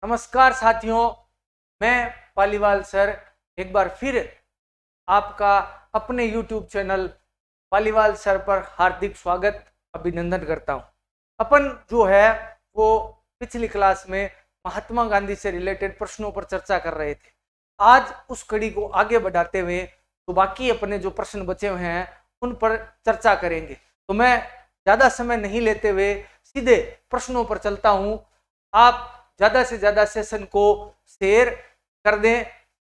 नमस्कार साथियों, मैं पालीवाल सर एक बार फिर आपका अपने YouTube चैनल पालीवाल सर पर हार्दिक स्वागत अभिनंदन करता हूं। अपन जो है वो पिछली क्लास में महात्मा गांधी से रिलेटेड प्रश्नों पर चर्चा कर रहे थे। आज उस कड़ी को आगे बढ़ाते हुए तो बाकी अपने जो प्रश्न बचे हुए हैं उन पर चर्चा करेंगे। तो मैं ज़्यादा समय नहीं लेते हुए सीधे प्रश्नों पर चलता हूं। आप ज़्यादा से ज़्यादा सेशन को शेयर कर दें,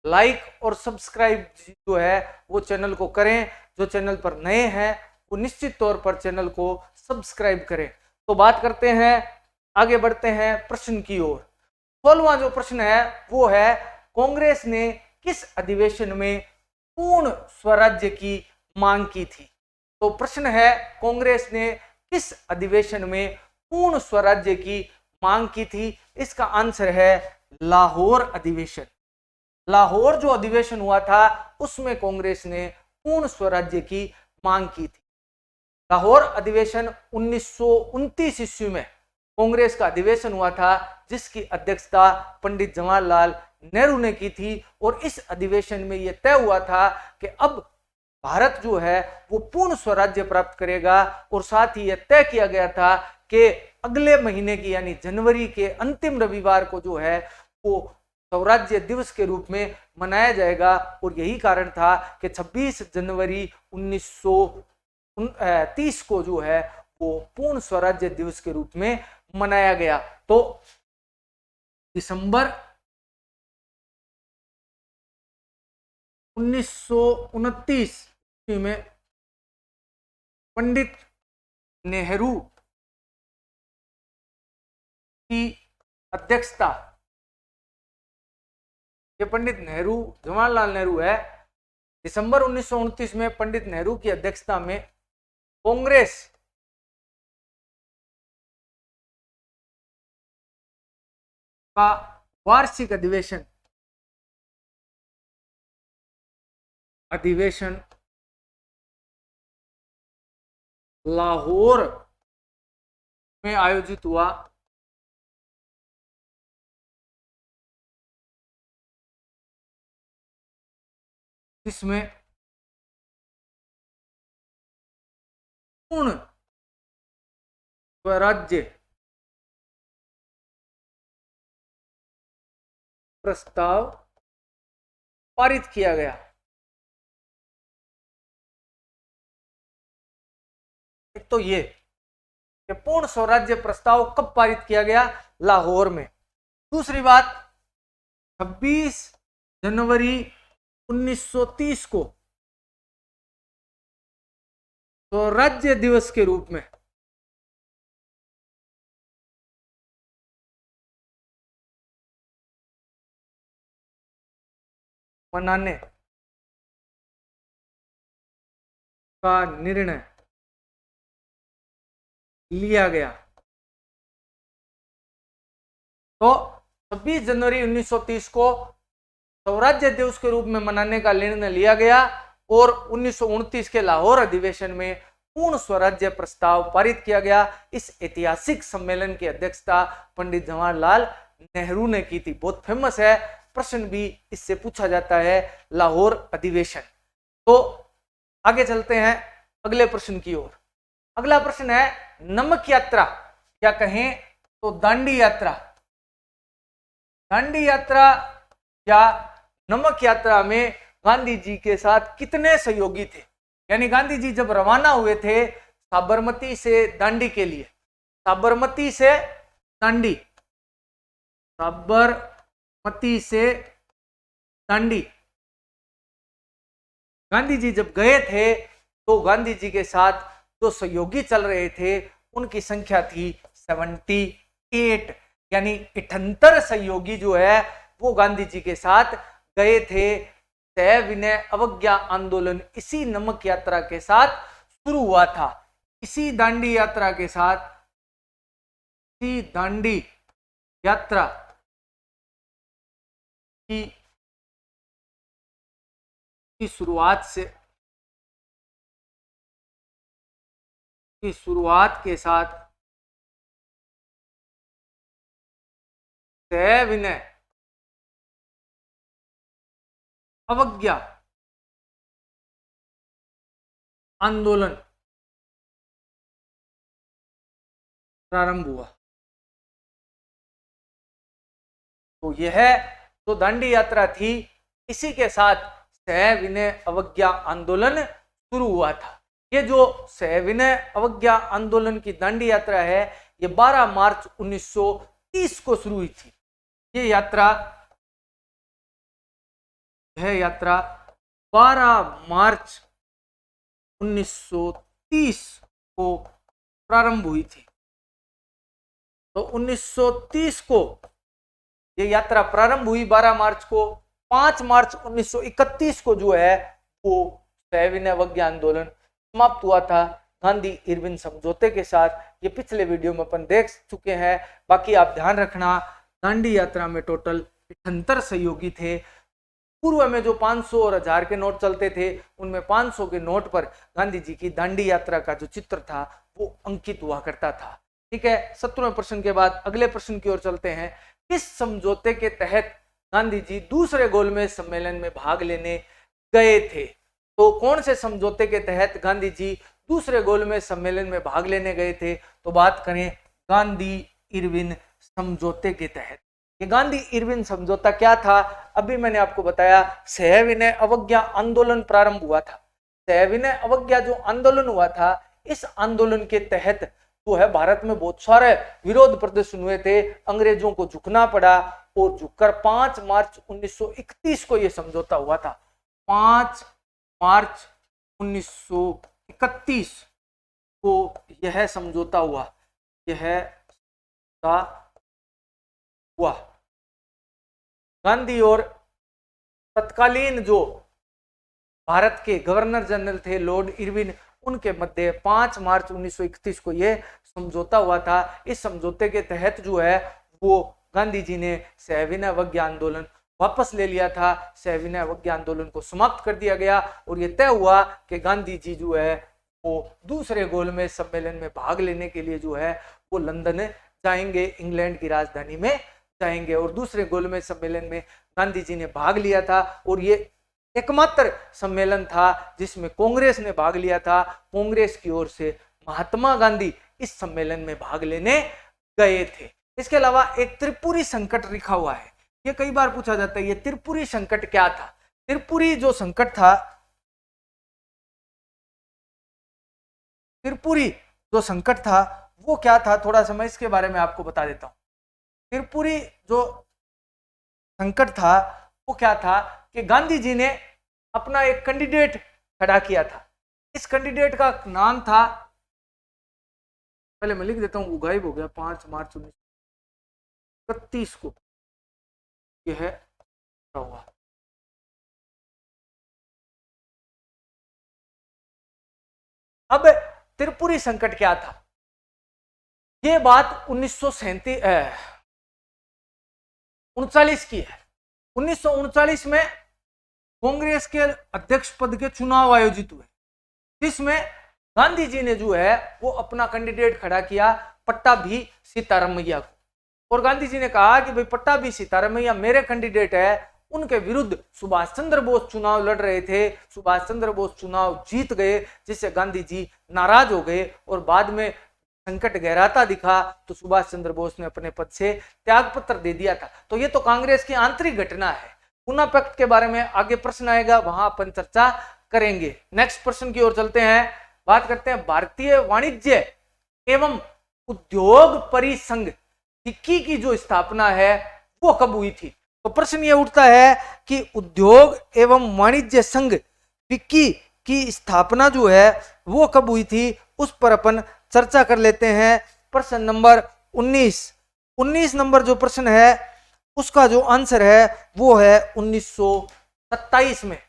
लाइक और सब्सक्राइब जो है वो चैनल को करें। जो चैनल पर नए हैं वो निश्चित तौर पर चैनल को सब्सक्राइब करें। तो बात करते हैं, आगे बढ़ते हैं प्रश्न की ओर। 16वां जो प्रश्न है वो है, कांग्रेस ने किस अधिवेशन में पूर्ण स्वराज्य की मांग की थी? तो प्रश्न है, कांग्रेस ने किस अधिवेशन में पूर्ण स्वराज्य की मांग की थी? इसका आंसर है लाहौर अधिवेशन। लाहौर जो अधिवेशन हुआ था उसमें कांग्रेस ने पूर्ण स्वराज्य की मांग की थी। लाहौर अधिवेशन 1929 ईस्वी में कांग्रेस का अधिवेशन हुआ था, जिसकी अध्यक्षता पंडित जवाहरलाल नेहरू ने की थी। और इस अधिवेशन में यह तय हुआ था कि अब भारत जो है वो पूर्ण स्वराज्य प्राप्त करेगा। और साथ ही यह तय किया गया था कि अगले महीने की यानी जनवरी के अंतिम रविवार को जो है वो स्वराज्य दिवस के रूप में मनाया जाएगा। और यही कारण था कि 26 जनवरी 1930 को जो है वो पूर्ण स्वराज्य दिवस के रूप में मनाया गया। तो दिसंबर 1929 में पंडित नेहरू की अध्यक्षता, ये पंडित नेहरू जवाहरलाल नेहरू है, दिसंबर 1929 में पंडित नेहरू की अध्यक्षता में कांग्रेस का वार्षिक अधिवेशन लाहौर में आयोजित हुआ। जिसमें पूर्ण स्वराज्य प्रस्ताव पारित किया गया। एक तो ये कि पूर्ण स्वराज्य प्रस्ताव कब पारित किया गया? लाहौर में। दूसरी बात, 26 जनवरी 1930 को स्वराज्य दिवस के रूप में मनाने का निर्णय लिया गया। तो 26 जनवरी 1930 को स्वराज्य दिवस के रूप में मनाने का निर्णय लिया गया और 1929 के लाहौर अधिवेशन में पूर्ण स्वराज्य प्रस्ताव पारित किया गया। इस ऐतिहासिक सम्मेलन की अध्यक्षता पंडित जवाहरलाल नेहरू ने की थी। बहुत फेमस है, प्रश्न भी इससे पूछा जाता है, लाहौर अधिवेशन। तो आगे चलते हैं अगले प्रश्न की ओर। अगला प्रश्न है, नमक यात्रा या कहें तो दांडी यात्रा। दांडी यात्रा या नमक यात्रा में गांधी जी के साथ कितने सहयोगी थे? यानी गांधी जी जब रवाना हुए थे साबरमती से दांडी के लिए, साबरमती से दांडी, साबरमती से दांडी गांधी जी जब गए थे तो गांधी जी के साथ जो सहयोगी चल रहे थे उनकी संख्या थी 78, यानी 78 सहयोगी जो है वो गांधी जी के साथ गए थे। तय विनय अवज्ञा आंदोलन इसी नमक यात्रा के साथ शुरू हुआ था। इसी दांडी यात्रा के साथ, इसी दांडी यात्रा की शुरुआत के साथ सविनय अवज्ञा आंदोलन प्रारंभ हुआ। तो यह जो दांडी यात्रा थी, इसी के साथ सविनय अवज्ञा आंदोलन शुरू हुआ था। ये जो सविनय अवज्ञा आंदोलन की दांडी यात्रा है, ये 12 मार्च 1930 को शुरू हुई थी। ये यात्रा 12 मार्च 1930 को प्रारंभ हुई थी। तो 1930 को ये यात्रा प्रारंभ हुई 12 मार्च को। 5 मार्च 1931 को जो है वो सविनय अवज्ञा आंदोलन समाप्त हुआ था गांधी इरविन समझौते के साथ। ये पिछले वीडियो में अपन देख चुके हैं। बाकी आप ध्यान रखना, दांडी यात्रा में टोटल 78 सहयोगी थे। पूर्व में जो 500 और 1000 के नोट चलते थे, उनमें 500 के नोट पर गांधी जी की दांडी यात्रा का जो चित्र था वो अंकित हुआ करता था। ठीक है, 17वें प्रश्न के बाद अगले प्रश्न की ओर चलते हैं। किस समझौते के तहत गांधी जी दूसरे गोलमेज सम्मेलन में भाग लेने गए थे? तो कौन से समझौते के तहत गांधी जी दूसरे गोलमेज सम्मेलन में भाग लेने गए थे? तो बात करें गांधी इरविन समझौते के तहत। ये गांधी इरविन समझौता क्या था? अभी मैंने आपको बताया, सविनय अवज्ञा आंदोलन प्रारंभ हुआ था। सविनय अवज्ञा जो आंदोलन हुआ था, इस आंदोलन के तहत जो है भारत में बहुत सारे विरोध प्रदर्शन हुए थे, अंग्रेजों को झुकना पड़ा और झुककर 5 मार्च 1931 को यह समझौता हुआ था। 5 मार्च 1931 को यह समझौता हुआ। गांधी और तत्कालीन जो भारत के गवर्नर जनरल थे लॉर्ड इरविन, उनके मध्य 5 मार्च 1931 को यह समझौता हुआ था। इस समझौते के तहत जो है वो गांधी जी ने सविनय अवज्ञा आंदोलन वापस ले लिया था। सविनय अवज्ञा आंदोलन को समाप्त कर दिया गया और यह तय हुआ कि गांधी जी जो है वो दूसरे गोलमेज सम्मेलन में भाग लेने के लिए जो है वो लंदन जाएंगे, इंग्लैंड की राजधानी में जाएंगे। और दूसरे गोलमेज सम्मेलन में गांधी जी ने भाग लिया था और ये एकमात्र सम्मेलन था जिसमें कांग्रेस ने भाग लिया था। कांग्रेस की ओर से महात्मा गांधी इस सम्मेलन में भाग लेने गए थे। इसके अलावा एक त्रिपुरी संकट लिखा हुआ है, ये कई बार पूछा जाता है। ये त्रिपुरी संकट क्या था? त्रिपुरी जो संकट था, त्रिपुरी जो संकट था वो क्या था, थोड़ा सा मैं इसके बारे में आपको बता देता हूं। त्रिपुरी जो संकट था वो क्या था कि गांधी जी ने अपना एक कैंडिडेट खड़ा किया था। इस कैंडिडेट का नाम था, पहले मैं लिख देता हूं, वो गायब हो गया 5 मार्च 1931 को यह हुआ। अब त्रिपुरी संकट क्या था? ये बात 1939 की है। 1939 में कांग्रेस के अध्यक्ष पद के चुनाव आयोजित हुए, जिसमें गांधी जी ने जो है वो अपना कैंडिडेट खड़ा किया पट्टाभी सीतारामैया को। और गांधी जी ने कहा कि भाई पट्टाभी सीतारामैया मेरे कैंडिडेट है। उनके विरुद्ध सुभाष चंद्र बोस चुनाव लड़ रहे थे। सुभाष चंद्र बोस चुनाव जीत गए, जिससे गांधी जी नाराज हो गए और बाद में संकट गहराता दिखा तो सुभाष चंद्र बोस ने अपने पद से त्यागपत्र दे दिया था। तो ये तो कांग्रेस की आंतरिक घटना है। पूना पैक्ट के बारे में आगे प्रश्न आएगा, वहां अपन चर्चा करेंगे। नेक्स्ट प्रश्न की ओर चलते हैं, बात करते हैं भारतीय वाणिज्य एवं उद्योग परिसंघ फिक्की की जो स्थापना है वो कब हुई थी? तो प्रश्न ये उठता है कि उद्योग एवं वाणिज्य संघ फिक्की की स्थापना जो है वो कब हुई थी, उस पर अपन चर्चा कर लेते हैं। प्रश्न नंबर 19 नंबर जो प्रश्न है उसका जो आंसर है वो है 1927 में।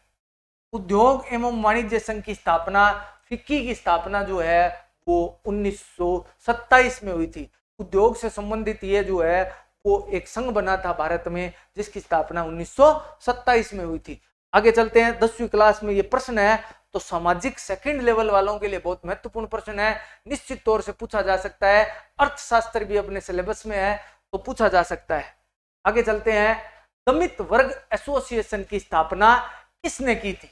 उद्योग एवं वाणिज्य संघ की स्थापना, फिक्की की स्थापना जो है वो 1927 में हुई थी। उद्योग से संबंधित ये जो है वो एक संघ बना था भारत में, जिसकी स्थापना 1927 में हुई थी। आगे चलते हैं, 10वीं क्लास में ये प्रश्न है तो सामाजिक सेकंड लेवल वालों के लिए बहुत महत्वपूर्ण प्रश्न है, निश्चित तौर से पूछा जा सकता है। अर्थशास्त्र भी अपने सिलेबस में है तो पूछा जा सकता है। आगे चलते हैं, दमित वर्ग एसोसिएशन की स्थापना किसने की थी?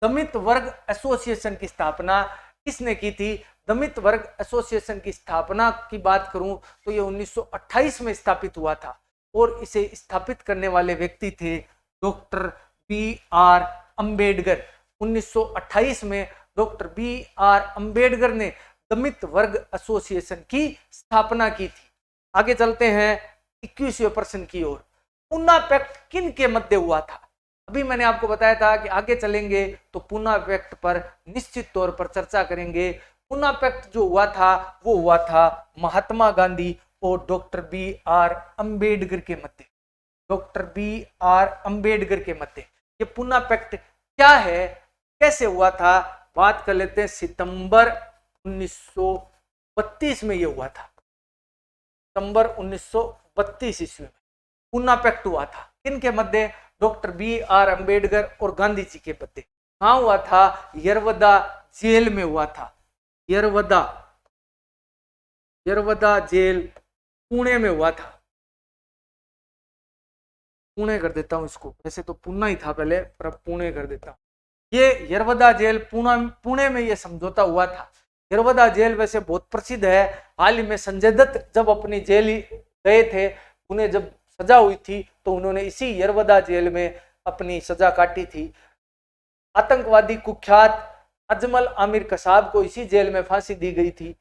दमित वर्ग एसोसिएशन की स्थापना किसने की थी? दमित वर्ग एसोसिएशन की स्थापना की बात करूं तो ये 1928 में स्थापित हुआ था और इसे स्थापित करने वाले व्यक्ति थे डॉक्टर बी आर अंबेडकर। 1928 में डॉक्टर बी आर अंबेडकर ने दमित वर्ग एसोसिएशन की स्थापना की थी। आगे चलते हैं 21वें प्रश्न की ओर। पूना पैक्ट किन के मध्य हुआ था? अभी मैंने आपको बताया था कि आगे चलेंगे तो पूना पैक्ट पर निश्चित तौर पर चर्चा करेंगे। पूना पैक्ट जो हुआ था वो हुआ था महात्मा गांधी और डॉक्टर बी आर अंबेडकर के मध्य। डॉक्टर बी आर अंबेडकर के मध्य ये पूना पैक्ट क्या है, कैसे हुआ था, बात कर लेते हैं। सितंबर 1932 में ये हुआ था। सितंबर 1932 ईस्वी में पूना पैक्ट हुआ था। किनके मध्य? डॉक्टर बी आर अंबेडकर और गांधी जी के मध्य। कहां हुआ था? यरवदा जेल में हुआ था। यरवदा जेल पुणे में हुआ था। पुणे कर देता हूं इसको, वैसे तो पूना ही था पहले पर अब पुणे कर देता हूं। ये यरवदा जेल पुणे में ये समझौता हुआ था। यरवदा जेल वैसे बहुत प्रसिद्ध है। हाल ही में संजय दत्त जब अपनी जेल गए थे, उन्हें जब सजा हुई थी तो उन्होंने इसी यरवदा जेल में अपनी सजा काटी थी। आतंकवादी कुख्यात अजमल आमिर कसाब को इसी जेल में फांसी दी गई थी।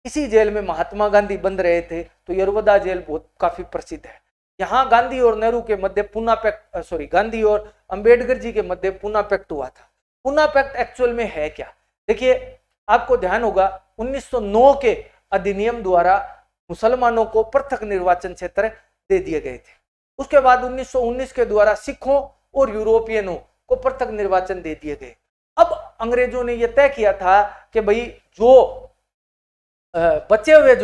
इसी जेल में महात्मा गांधी बंद रहे थे। तो यरवदा जेल बहुत काफी प्रसिद्ध है। यहाँ गांधी और नेहरू के मध्य पूना पैक्ट गांधी और अंबेडकर जी के मध्य पूना पैक्ट हुआ था। पूना पैक्ट एक्चुअल में है क्या? देखिए, आपको ध्यान होगा 1909 के अधिनियम द्वारा मुसलमानों को पृथक निर्वाचन क्षेत्र दे दिए गए थे। उसके बाद 1919 के द्वारा सिखों और यूरोपियनों को पृथक निर्वाचन दे दिए गए। अब अंग्रेजों ने यह तय किया था कि भाई जो बचे हुए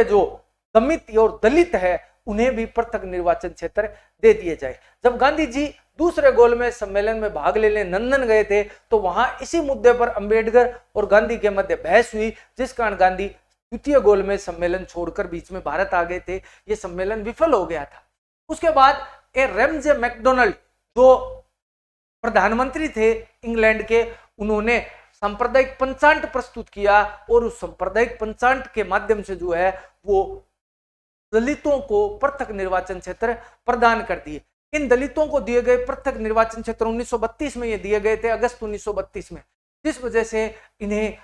जो दमित और दलित है उन्हें भी पृथक निर्वाचन क्षेत्र दे दिए जाए। जब गांधी जी दूसरे गोलमेज सम्मेलन में भाग लेने लंदन गए थे तो वहां इसी मुद्दे पर अंबेडकर और गांधी के मध्य बहस हुई, जिस कारण गांधी द्वितीय गोलमेज सम्मेलन छोड़कर बीच में भारत आ गए थे। यह सम्मेलन विफल हो गया था। उसके बाद रेमजे मैकडोनल्ड जो प्रधानमंत्री थे इंग्लैंड के, उन्होंने सांप्रदायिक पंचांग प्रस्तुत किया और उस सांप्रदायिक पंचांग के माध्यम से जो है वो दलितों को पृथक निर्वाचन क्षेत्र प्रदान कर दिए। इन दलितों को दिए गए पृथक निर्वाचन क्षेत्र 1932 में ये दिए गए थे, अगस्त 1932 में, जिस वजह से इन्हें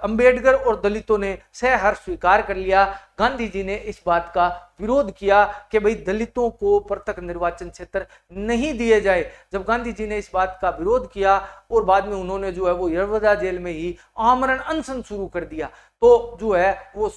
अंबेडकर और दलितों ने सहर्ष स्वीकार कर लिया। गांधी जी ने इस बात का विरोध किया कि भाई दलितों को पृथक निर्वाचन क्षेत्र नहीं दिए जाए। जब गांधी जी ने इस बात का विरोध किया और बाद में उन्होंने जो है वो यरवदा जेल में ही आमरण अनशन शुरू कर दिया, तो जो है वो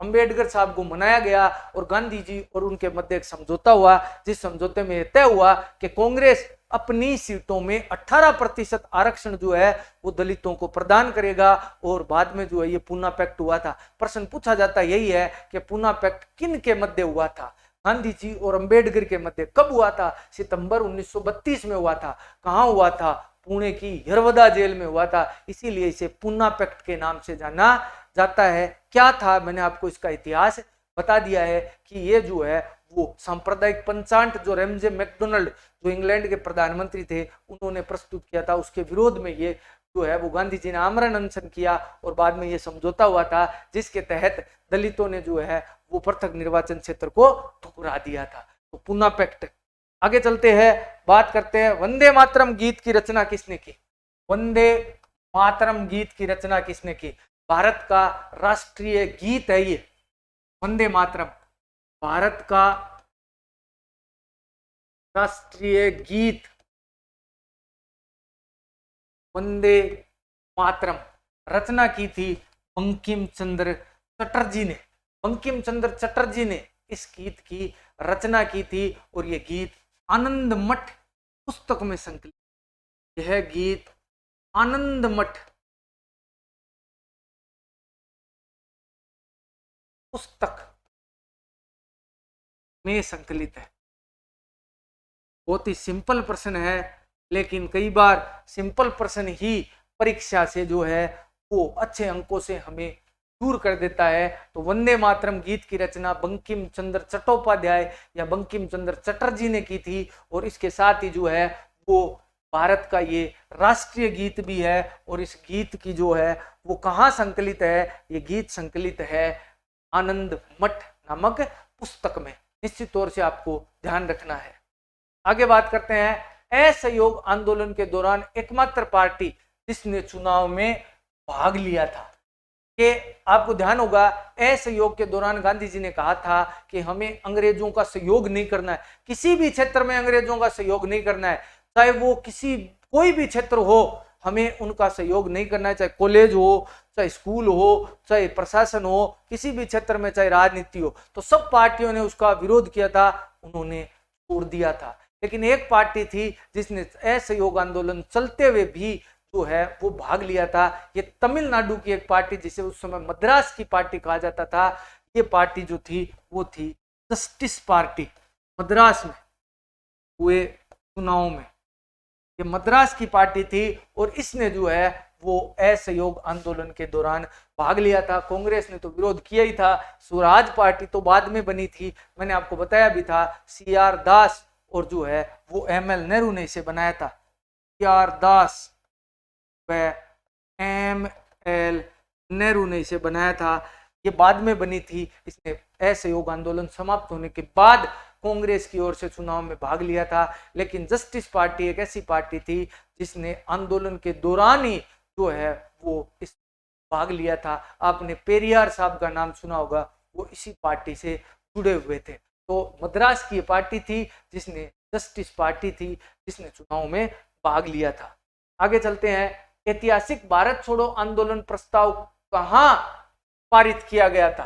अंबेडकर साहब को मनाया गया और गांधी जी और उनके मध्य एक समझौता हुआ, जिस समझौते में तय हुआ कि कांग्रेस अपनी सीटों में 18% आरक्षण जो है वो दलितों को प्रदान करेगा। और बाद में जो है ये पूना पैक्ट हुआ था। प्रश्न पूछा जाता यही है कि पूना पैक्ट किन के मध्य हुआ था? गांधी जी और अंबेडकर के मध्य। कब हुआ था? सितंबर 1932 में हुआ था। कहां हुआ था? पुणे की यरवदा जेल में हुआ था। इसीलिए इसे पूना पैक्ट के नाम से जाना जाता है। क्या था? मैंने आपको इसका इतिहास बता दिया है कि ये जो है वो सांप्रदायिक पंचांग जो रेमजे मैकडोनल्ड जो इंग्लैंड के प्रधानमंत्री थे उन्होंने प्रस्तुत किया था, उसके विरोध में ये जो है वो गांधी जी ने आमरण अनशन किया और बाद में ये समझौता हुआ था, जिसके तहत दलितों ने जो है वो पृथक निर्वाचन क्षेत्र को ठुकरा दिया था। तो पूना पैक्ट। आगे चलते हैं, बात करते हैं वंदे मातरम गीत की रचना किसने की? वंदे मातरम गीत की रचना किसने की? भारत का राष्ट्रीय गीत है ये वंदे मातरम। भारत का राष्ट्रीय गीत वंदे मातरम रचना की थी बंकिम चंद्र चटर्जी ने। बंकिम चंद्र चटर्जी ने इस गीत की रचना की थी और यह गीत आनंद मठ पुस्तक में संकलित। यह गीत आनंद मठ पुस्तक में संकलित है। बहुत ही सिंपल प्रश्न है, लेकिन कई बार सिंपल प्रश्न ही परीक्षा से जो है वो अच्छे अंकों से हमें दूर कर देता है। तो वंदे मातरम गीत की रचना बंकिम चंद्र चट्टोपाध्याय या बंकिम चंद्र चटर्जी ने की थी, और इसके साथ ही जो है वो भारत का ये राष्ट्रीय गीत भी है। और इस गीत की जो है वो कहाँ संकलित है, ये गीत संकलित है आनंद मठ नामक पुस्तक में। निश्चित तौर से आपको ध्यान रखना है। आगे बात करते हैं असहयोग आंदोलन के दौरान एकमात्र पार्टी जिसने चुनाव में भाग लिया था। कि आपको ध्यान होगा असहयोग के दौरान गांधी जी ने कहा था कि हमें अंग्रेजों का सहयोग नहीं करना है, किसी भी क्षेत्र में अंग्रेजों का सहयोग नहीं करना है, चाहे वो कोई भी क्षेत्र हो, हमें उनका सहयोग नहीं करना है, चाहे कॉलेज हो, चाहे स्कूल हो, चाहे प्रशासन हो, किसी भी क्षेत्र में, चाहे राजनीति हो। तो सब पार्टियों ने उसका विरोध किया था, उन्होंने छोड़ दिया था। लेकिन एक पार्टी थी जिसने असहयोग आंदोलन चलते हुए भी जो है वो भाग लिया था। ये तमिलनाडु की एक पार्टी, जिसे उस समय मद्रास की पार्टी कहा जाता था, ये पार्टी जो थी वो थी जस्टिस पार्टी। मद्रास में हुए चुनाव में ये मद्रास की पार्टी थी, और इसने जो है वो असहयोग आंदोलन के दौरान भाग लिया था। कांग्रेस ने तो विरोध किया ही था। स्वराज पार्टी तो बाद में बनी थी, मैंने आपको बताया भी था, CR दास और जो है वो ML नेहरू ने इसे बनाया था। CR दास व ML नेहरू ने इसे बनाया था, ये बाद में बनी थी। इसने असहयोग आंदोलन समाप्त होने के बाद कांग्रेस की ओर से चुनाव में भाग लिया था। लेकिन जस्टिस पार्टी एक ऐसी पार्टी थी जिसने आंदोलन के दौरान ही जो है वो इस भाग लिया था। आपने पेरियार साहब का नाम सुना होगा, वो इसी पार्टी से जुड़े हुए थे। तो मद्रास की पार्टी थी जिसने जस्टिस पार्टी थी जिसने चुनाव में भाग लिया था। आगे चलते हैं। ऐतिहासिक भारत छोड़ो आंदोलन प्रस्ताव कहां पारित किया गया था?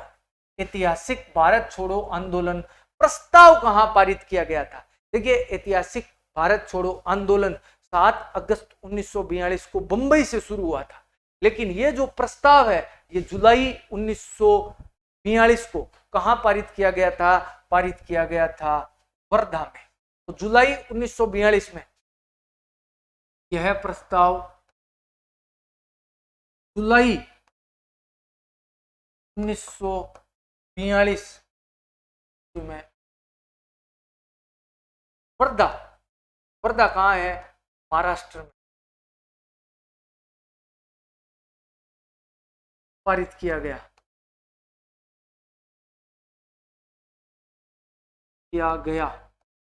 ऐतिहासिक भारत छोड़ो आंदोलन प्रस्ताव कहां पारित किया गया था? देखिए, ऐतिहासिक भारत छोड़ो आंदोलन 7 अगस्त 1942 को बंबई से शुरू हुआ था। लेकिन ये जो प्रस्ताव है ये जुलाई 1942 को कहां पारित किया गया था? पारित किया गया था वर्धा में। तो जुलाई 1942 में यह प्रस्ताव जुलाई 1942 में वर्धा, वर्धा कहाँ है? महाराष्ट्र में पारित किया गया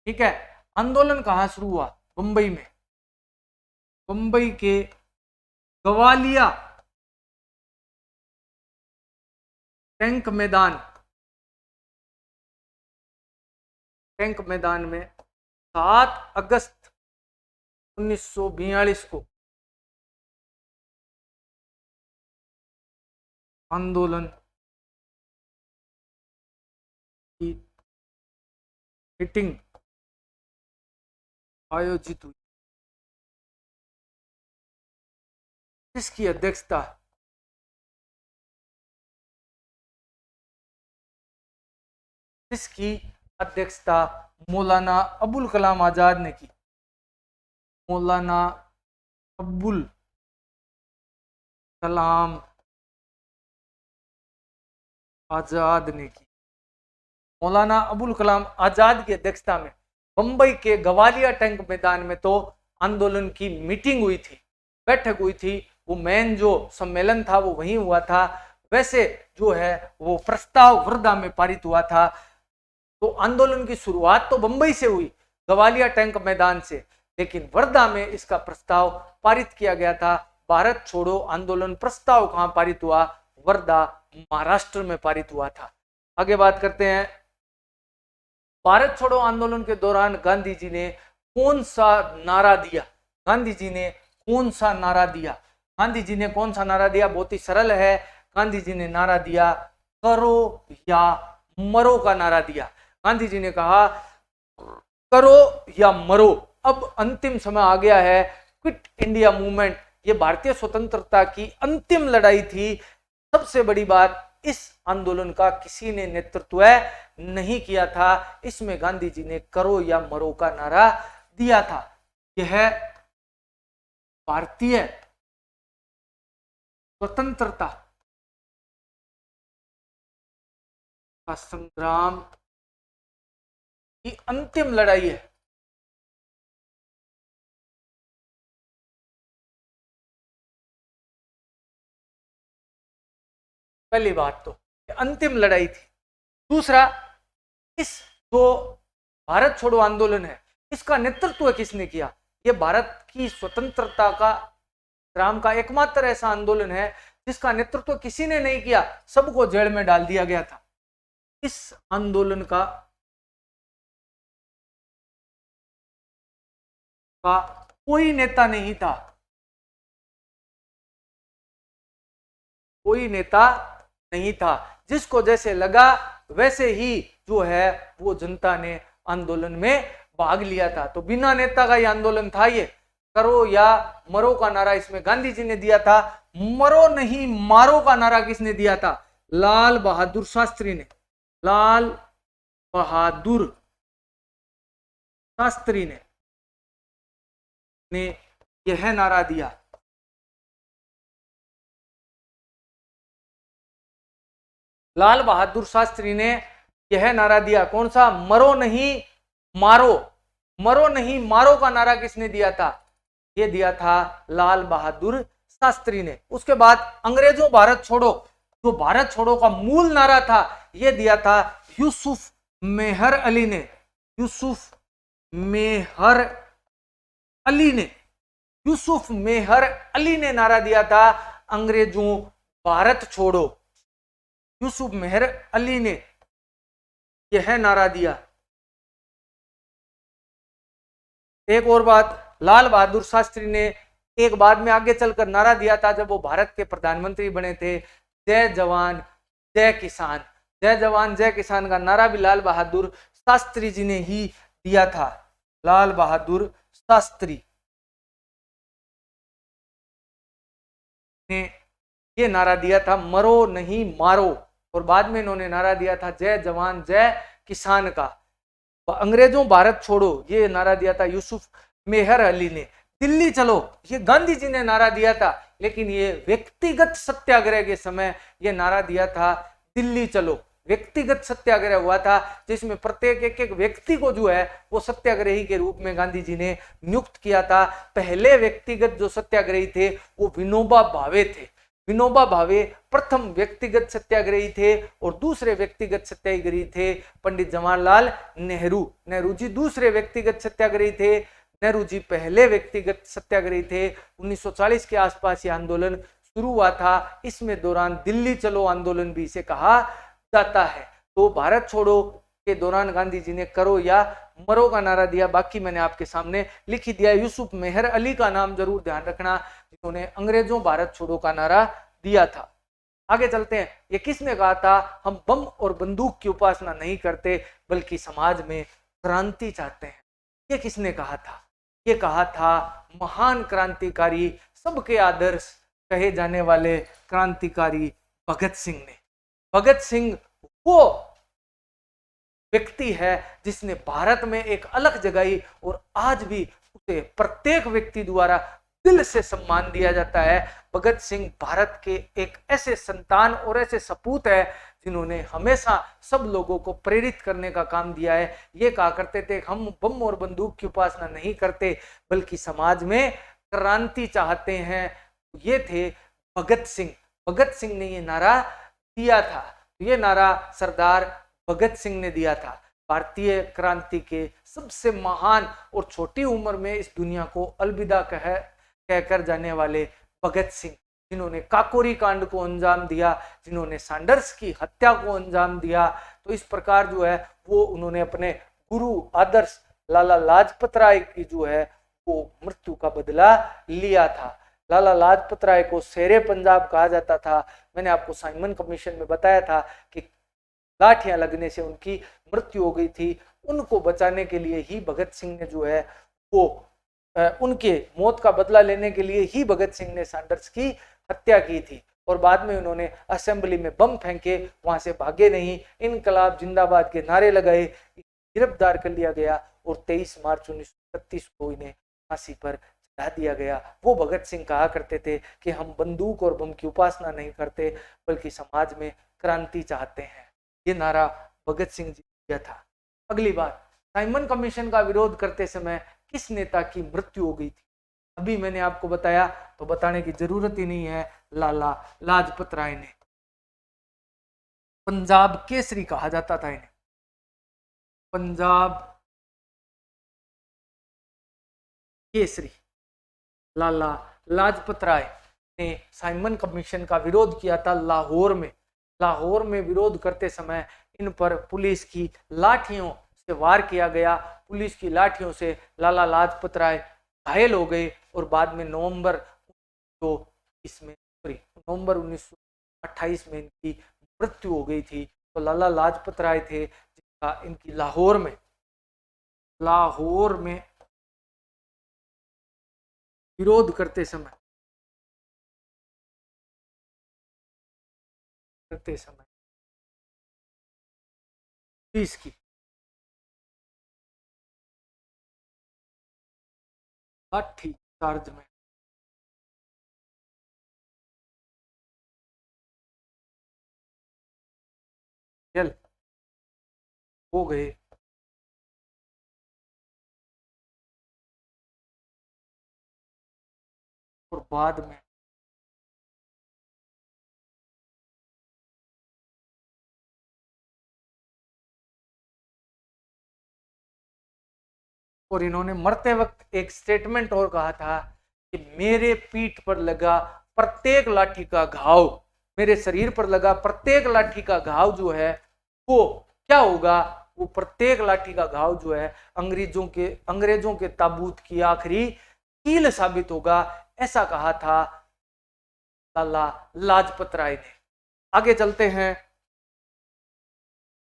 ठीक है। आंदोलन कहाँ शुरू हुआ? बंबई में। बंबई के गवालिया टैंक मैदान में 7 अगस्त 1942 को आंदोलन की मीटिंग आयोजित हुई। इसकी अध्यक्षता मौलाना अबुल कलाम आजाद ने की। मौलाना अबुल कलाम आजाद ने की। मौलाना अबुल कलाम आजाद की अध्यक्षता में बंबई के गवालिया टैंक मैदान में तो आंदोलन की मीटिंग हुई थी, बैठक हुई थी। वो मेन जो सम्मेलन था वो वहीं हुआ था। वैसे जो है वो प्रस्ताव वर्धा में पारित हुआ था। तो आंदोलन की शुरुआत तो बंबई से हुई, गवालिया टैंक मैदान से, लेकिन वर्धा में इसका प्रस्ताव पारित किया गया था। भारत छोड़ो आंदोलन प्रस्ताव कहां पारित हुआ? वर्धा, महाराष्ट्र में पारित हुआ था। आगे बात करते हैं। भारत छोड़ो आंदोलन के दौरान गांधी जी ने कौन सा नारा दिया? गांधी जी ने कौन सा नारा दिया? गांधी जी ने कौन सा नारा दिया? बहुत ही सरल है। गांधी जी ने नारा दिया करो या मरो का नारा दिया। गांधी जी ने कहा करो या मरो। अब अंतिम समय आ गया है। क्विट इंडिया मूवमेंट, ये भारतीय स्वतंत्रता की अंतिम लड़ाई थी। सबसे बड़ी बात, इस आंदोलन का किसी ने नेतृत्व नहीं किया था। इसमें गांधी जी ने करो या मरो का नारा दिया था। यह भारतीय स्वतंत्रता का संग्राम की अंतिम लड़ाई है। पहली बात तो अंतिम लड़ाई थी। दूसरा, इस जो भारत छोड़ो आंदोलन है, इसका नेतृत्व किसने किया? ये भारत की स्वतंत्रता का संग्राम का एकमात्र ऐसा आंदोलन है जिसका नेतृत्व किसी ने नहीं किया, सबको जेल में डाल दिया गया था। इस आंदोलन का कोई नेता नहीं था, कोई नेता नहीं था। जिसको जैसे लगा वैसे ही जो है वो जनता ने आंदोलन में भाग लिया था। तो बिना नेता का ये आंदोलन था। ये करो या मरो का नारा इसमें गांधी जी ने दिया था। मरो नहीं मारो का नारा किसने दिया था? लाल बहादुर शास्त्री ने। लाल बहादुर शास्त्री ने यह नारा दिया। लाल बहादुर शास्त्री ने यह नारा दिया। कौन सा? मरो नहीं मारो। मरो नहीं मारो का नारा किसने दिया था? यह दिया था लाल बहादुर शास्त्री ने। उसके बाद अंग्रेजों भारत छोड़ो, जो भारत छोड़ो का मूल नारा था, यह दिया था यूसुफ मेहर अली ने। यूसुफ मेहर अली ने, यूसुफ मेहर अली ने नारा दिया था अंग्रेजों भारत छोड़ो। यूसुफ मेहर अली ने यह नारा दिया। एक और बात, लाल बहादुर शास्त्री ने एक बाद में आगे चलकर नारा दिया था जब वो भारत के प्रधानमंत्री बने थे, जय जवान जय किसान। जय जवान जय किसान का नारा भी लाल बहादुर शास्त्री जी ने ही दिया था। लाल बहादुर शास्त्री ने ये नारा दिया था, मरो नहीं मारो। और बाद में इन्होंने नारा दिया था जय जवान जय किसान का। अंग्रेजों भारत छोड़ो ये नारा दिया था यूसुफ मेहर अली ने। दिल्ली चलो ये गांधी जी ने नारा दिया था, लेकिन ये व्यक्तिगत सत्याग्रह के समय ये नारा दिया था दिल्ली चलो। व्यक्तिगत सत्याग्रह हुआ था जिसमें प्रत्येक एक एक व्यक्ति को जो है वो सत्याग्रही के रूप में गांधी जी ने नियुक्त किया था। पहले व्यक्तिगत जो सत्याग्रही थे वो विनोबा भावे थे। विनोबा भावे प्रथम व्यक्तिगत सत्याग्रही थे और दूसरे व्यक्तिगत सत्याग्रही थे पंडित जवाहरलाल नेहरू। नेहरू जी दूसरे व्यक्तिगत सत्याग्रही थे, नेहरू जी पहले व्यक्तिगत सत्याग्रही थे। 1940 के आसपास ये आंदोलन शुरू हुआ था। इसमें दौरान दिल्ली चलो आंदोलन भी इसे कहा जाता है। तो भारत छोड़ो के दौरान गांधी जी ने करो या मरो का नारा दिया। बाकी मैंने आपके सामने लिख ही दिया। यूसुफ मेहर अली का नाम जरूर ध्यान रखना, जिन्होंने अंग्रेजों भारत छोड़ो का नारा दिया था। आगे चलते हैं। ये किसने कहा था? हम बम और बंदूक की उपासना नहीं करते बल्कि समाज में क्रांति चाहते हैं। ये किसने कहा था? ये कहा था महान क्रांतिकारी, सबके आदर्श कहे जाने वाले क्रांतिकारी भगत सिंह ने। भगत सिंह वो व्यक्ति है जिसने भारत में एक अलग जगाई और आज भी उसे प्रत्येक व्यक्ति द्वारा दिल से सम्मान दिया जाता है। भगत सिंह भारत के एक ऐसे संतान और ऐसे सपूत है जिन्होंने हमेशा सब लोगों को प्रेरित करने का काम दिया है। ये कहा करते थे हम बम और बंदूक की उपासना नहीं करते बल्कि समाज में क्रांति चाहते हैं। ये थे भगत सिंह। भगत सिंह ने ये नारा दिया था। ये नारा सरदार भगत सिंह ने दिया था। भारतीय क्रांति के सबसे महान और छोटी उम्र में इस दुनिया को अलविदा कहकर जाने वाले भगत सिंह, जिन्होंने काकोरी कांड को अंजाम दिया, जिन्होंने सैंडर्स की हत्या को अंजाम दिया। तो इस प्रकार जो है वो उन्होंने अपने गुरु आदर्श लाला लाजपत राय की जो है वो मृत्यु का बदला लिया था। लाला लाजपत राय को शेरे पंजाब कहा जाता था। मैंने आपको साइमन कमीशन में बताया था कि लाठियां लगने से उनकी मृत्यु हो गई थी। उनको बचाने के लिए ही भगत सिंह ने जो है वो उनके मौत का बदला लेने के लिए ही भगत सिंह ने सैंडर्स की हत्या की थी। और बाद में उन्होंने असेंबली में बम फेंके, वहां से भागे नहीं, इनकलाब जिंदाबाद के नारे लगाए, गिरफ्तार कर लिया गया और 23 मार्च 1931 को इन्हें फांसी पर चढ़ा दिया गया। वो भगत सिंह कहा करते थे कि हम बंदूक और बम की उपासना नहीं करते बल्कि समाज में क्रांति चाहते हैं। ये नारा भगत सिंह जी ने दिया था। अगली बात, साइमन कमीशन का विरोध करते समय किस नेता की मृत्यु हो गई थी? अभी मैंने आपको बताया तो बताने की जरूरत ही नहीं है, लाला लाजपत राय ने। पंजाब केसरी कहा जाता था इन्हें, पंजाब केसरी। लाला लाजपत राय ने साइमन कमीशन का विरोध किया था लाहौर में। लाहौर में विरोध करते समय इन पर पुलिस की लाठियों से वार किया गया। पुलिस की लाठियों से लाला लाजपत राय घायल हो गए और बाद में नवंबर 1928 में इनकी मृत्यु हो गई थी। तो लाला लाजपत राय थे जिनका इनकी लाहौर में विरोध करते समय पुलिस की लाठी चार्ज में जल हो गए। और बाद में और इन्होंने मरते वक्त एक स्टेटमेंट और कहा था कि मेरे पीठ पर लगा प्रत्येक लाठी का घाव, मेरे शरीर पर लगा प्रत्येक लाठी का घाव जो है वो क्या होगा, वो प्रत्येक लाठी का घाव जो है अंग्रेजों के ताबूत की आखिरी कील साबित होगा। ऐसा कहा था लाला लाजपत राय ने। आगे चलते हैं,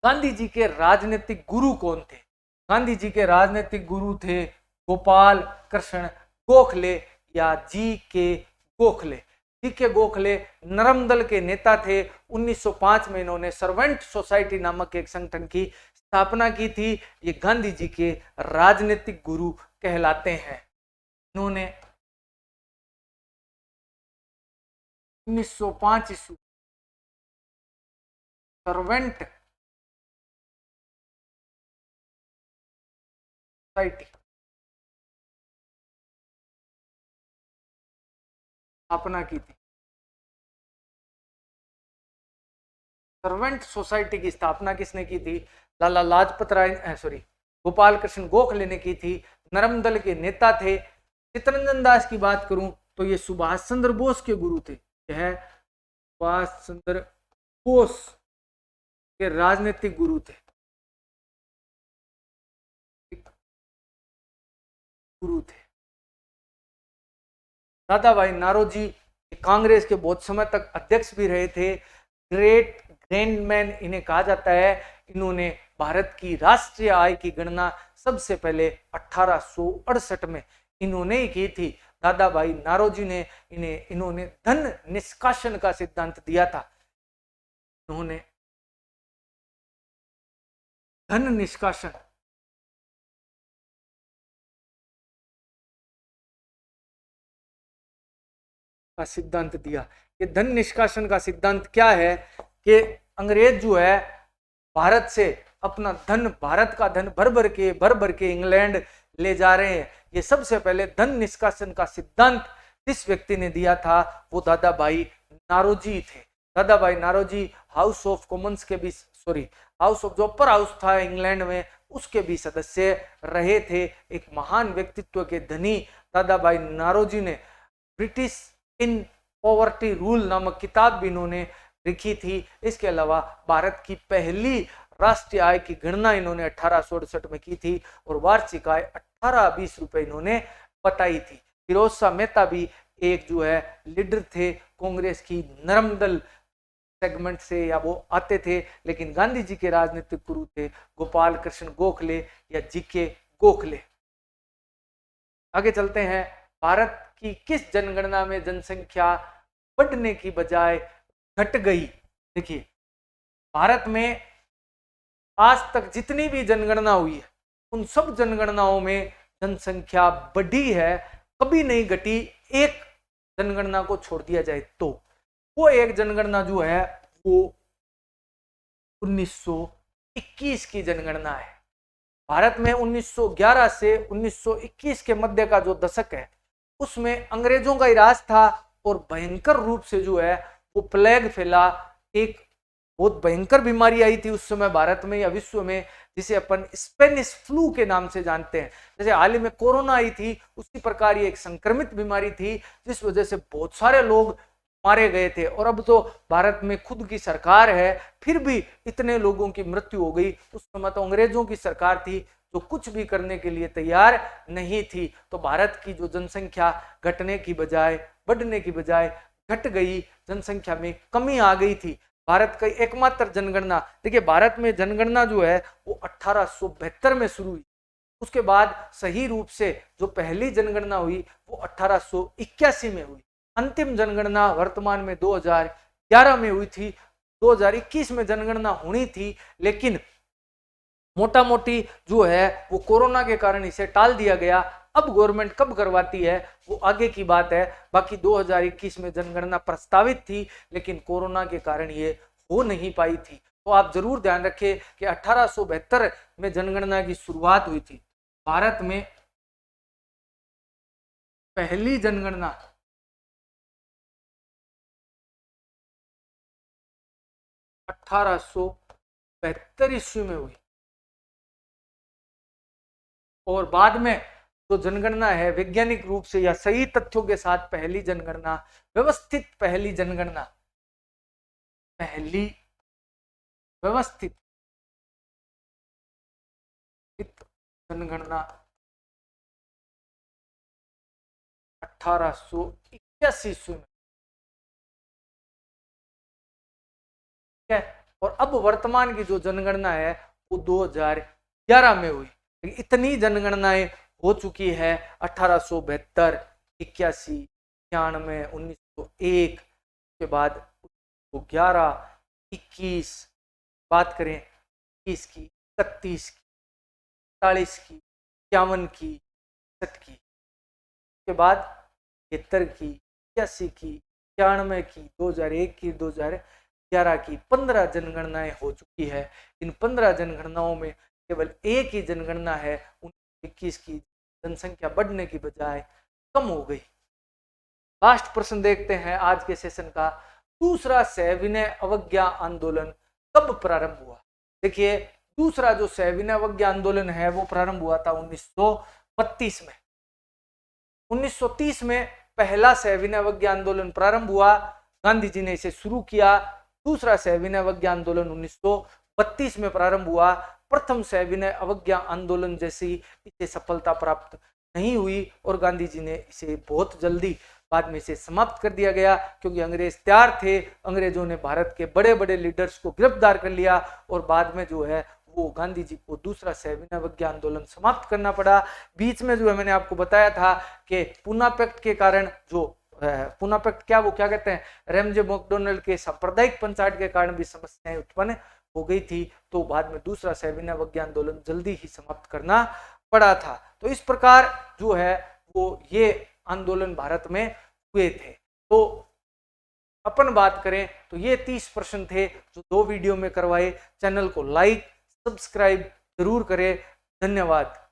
गांधी जी के राजनीतिक गुरु कौन थे? गांधी जी के राजनीतिक गुरु थे गोपाल कृष्ण गोखले या जी के गोखले। जी के गोखले नरम दल के नेता थे। 1905 में इन्होंने सर्वेंट सोसाइटी नामक एक संगठन की स्थापना की थी। ये गांधी जी के राजनीतिक गुरु कहलाते हैं। इन्होंने 1905 ईस्वी सर्वेंट सोसाइटी स्थापना की थी। सर्वेंट सोसाइटी की स्थापना किसने की थी? लाला लाजपत राय गोपाल कृष्ण गोखले ने की थी। नरम दल के नेता थे। चित्तरंजन दास की बात करूं तो ये सुभाष चंद्र बोस के गुरु थे। यह सुभाष चंद्र बोस के राजनीतिक गुरु थे, दादा भाई नारोजी कांग्रेस के बहुत समय तक अध्यक्ष भी रहे थे। ग्रेट ग्रैंडमैन इन्हें कहा जाता है। इन्होंने भारत की राष्ट्रीय आय की गणना सबसे पहले 1868 में इन्होंने ही की थी। दादा भाई नारोजी ने इन्होंने धन निष्कासन का सिद्धांत दिया था। इन्होंने धन निष्कासन का सिद्धांत दिया। ये धन निष्कासन का सिद्धांत क्या है कि अंग्रेज जो है भारत से अपना धन, भारत का धन भर भर के इंग्लैंड ले जा रहे हैं। ये सबसे पहले धन निष्कासन का सिद्धांत जिस व्यक्ति ने दिया था वो दादा भाई नारोजी थे। दादा भाई नारोजी हाउस ऑफ कॉमन्स के भी हाउस ऑफ जो अपर हाउस था इंग्लैंड में उसके भी सदस्य रहे थे। एक महान व्यक्तित्व के धनी दादा भाई नारोजी ने ब्रिटिश इन पॉवर्टी रूल नामक किताब भी इन्होंने लिखी थी। इसके अलावा भारत की पहली राष्ट्रीय आय की गणना इन्होंने 1868 में की थी और वार्षिक आय 18-20 रुपए इन्होंने बताई थी। फिरोज शाह मेहता भी एक जो है लीडर थे कांग्रेस की, नरम दल सेगमेंट से या वो आते थे, लेकिन गांधी जी के राजनीतिक गुरु थे गोपाल कृष्ण गोखले या जीके गोखले। आगे चलते हैं, भारत की किस जनगणना में जनसंख्या बढ़ने की बजाय घट गई? देखिए, भारत में आज तक जितनी भी जनगणना हुई है उन सब जनगणनाओं में जनसंख्या बढ़ी है, कभी नहीं घटी। एक जनगणना को छोड़ दिया जाए तो वो एक जनगणना जो है वो 1921 की जनगणना है। भारत में 1911 से 1921 के मध्य का जो दशक है उसमें अंग्रेजों का ही राज था और भयंकर रूप से जो है वो प्लेग फैला। एक बहुत भयंकर बीमारी आई थी उस समय भारत में या विश्व में, जिसे अपन स्पेनिश फ्लू के नाम से जानते हैं। जैसे हाल ही में कोरोना आई थी उसी प्रकार ये एक संक्रमित बीमारी थी जिस वजह से बहुत सारे लोग मारे गए थे। और अब तो भारत में खुद की सरकार है फिर भी इतने लोगों की मृत्यु हो गई। उस समय तो अंग्रेजों की सरकार थी जो कुछ भी करने के लिए तैयार नहीं थी। तो भारत की जो जनसंख्या घटने की बजाय बढ़ने की बजाय घट गई, जनसंख्या में कमी आ गई थी। भारत का एकमात्र जनगणना, देखिए भारत में जनगणना जो है वो 1872 में शुरू हुई। उसके बाद सही रूप से जो पहली जनगणना हुई वो 1881 में हुई। अंतिम जनगणना वर्तमान में 2011 में हुई थी। 2021 में जनगणना होनी थी लेकिन मोटा मोटी जो है वो कोरोना के कारण इसे टाल दिया गया। अब गवर्नमेंट कब करवाती है वो आगे की बात है। बाकी 2021 में जनगणना प्रस्तावित थी लेकिन कोरोना के कारण ये हो नहीं पाई थी। तो आप जरूर ध्यान रखें कि 1872 में जनगणना की शुरुआत हुई थी। भारत में पहली जनगणना 1872 ईस्वी में हुई और बाद में जो जनगणना है वैज्ञानिक रूप से या सही तथ्यों के साथ पहली जनगणना, व्यवस्थित पहली जनगणना, पहली व्यवस्थित जनगणना 1881 ईस्वी में है। और अब वर्तमान की जो जनगणना है वो 2011 में हुई। इतनी जनगणनाएं हो चुकी है 1872, 81, 96, 1901 के बाद 1911, 21, बात करें 21 की, 31 की, 40 की, 51 की, 60 की, के बाद 73 की, 81 की, 96 की, 2001 की, 2011 की 15 जनगणनाएं हो चुकी है। इन 15 जनगणनाओं में केवल एक ही जनगणना है 1921 की जनसंख्या बढ़ने की बजाय कम हो गई। लास्ट प्रश्न देखते हैं आज के सेशन का। दूसरा सविनय अवज्ञा आंदोलन कब प्रारंभ हुआ? देखिए दूसरा जो सविनय अवज्ञा आंदोलन है वो प्रारंभ हुआ था 1932 में। 1930 में पहला सविनय अवज्ञा आंदोलन प्रारंभ हुआ, गांधी जी ने इसे शुरू किया। दूसरा सविनय अवज्ञा आंदोलन 1932 में प्रारंभ हुआ। प्रथम सविनय अवज्ञा आंदोलन जैसी इसे सफलता प्राप्त नहीं हुई और गांधी जी ने इसे बहुत जल्दी बाद में इसे समाप्त कर दिया गया क्योंकि अंग्रेज तैयार थे। अंग्रेजों ने भारत के बड़े बड़े लीडर्स को गिरफ्तार कर लिया और बाद में जो है वो गांधी जी को दूसरा सविनय अवज्ञा आंदोलन समाप्त करना पड़ा। बीच में जो है मैंने आपको बताया था कि पूना पैक्ट के कारण जो पूना पैक्ट क्या कहते हैं, रेमजे मैकडोनल्ड के सांप्रदायिक पंचायत के कारण भी समस्याएं उत्पन्न हो गई थी। तो बाद में दूसरा सविनय अवज्ञा आंदोलन जल्दी ही समाप्त करना पड़ा था। तो इस प्रकार जो है वो ये आंदोलन भारत में हुए थे। तो अपन बात करें तो ये 30 प्रश्न थे जो 2 वीडियो में करवाए। चैनल को लाइक सब्सक्राइब जरूर करें। धन्यवाद।